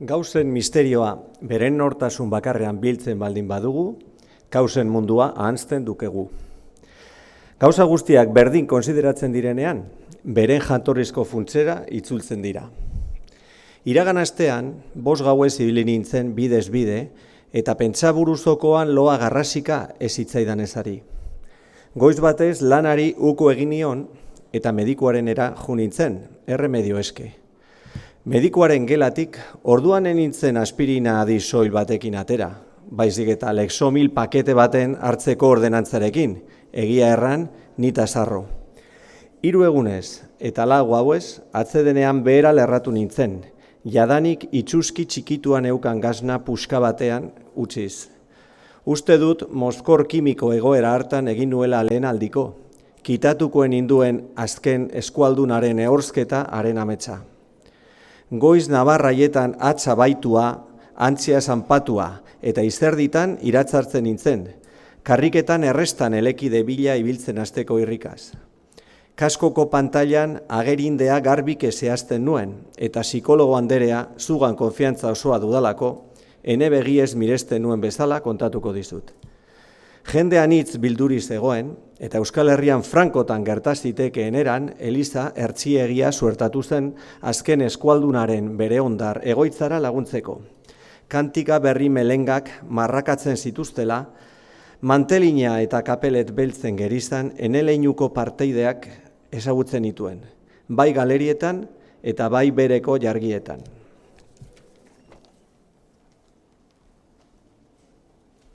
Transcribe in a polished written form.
Gauzen misterioa beren nortasun bakarrean biltzen baldin badugu, gauzen mundua ahanzten dukegu. Gauza guztiak berdin konsideratzen direnean, beren jatorrizko funtsera itzultzen dira. Iragan astean, 5 gauez ibili nintzen bidez bide, eta pentsaburuzokoan loa garrasika ez hitzaidan ezari. Goiz batez lanari uko egin nion, eta medikuarenera jo nintzen, erremedio eske. Medikuaren gelatik, orduan nintzen aspirina adi soil batekin atera, baizik eta Lexomil pakete baten hartzeko ordenantzarekin, egia erran, nita sarro. 3 egunez eta 4 gauez, atzedenean behera lerratu nintzen, jadanik itxuski txikituan eukan gazna puska batean utziz. Uste dut mozkor kimiko egoera hartan egin nuela lehen aldiko, kitatukoen induen azken eskualdunaren ehorzketa haren ametsa. Goiz nabarraietan atza baitua, antzia zanpatua eta izerditan iratzartzen nintzen, karriketan errestan elekide bila ibiltzen hasteko irrikaz. Kaskoko pantailan agerindea garbik zehazten nuen, eta psikologo anderea zugan konfiantza osoa dudalako, ene begiez miresten nuen bezala kontatuko dizut. Jende anitz bilduri zegoen, eta Euskal Herrian frankotan gertaziteekeen eran, Eliza ertziegia suertatu zen azken eskualdunaren bere ondar egoitzara laguntzeko. Kantika berri melengak marrakatzen zituztela, mantelina eta kapelet beltzen gerizan eneleinuko parteideak ezagutzen nituen, bai galerietan eta bai bereko jargietan.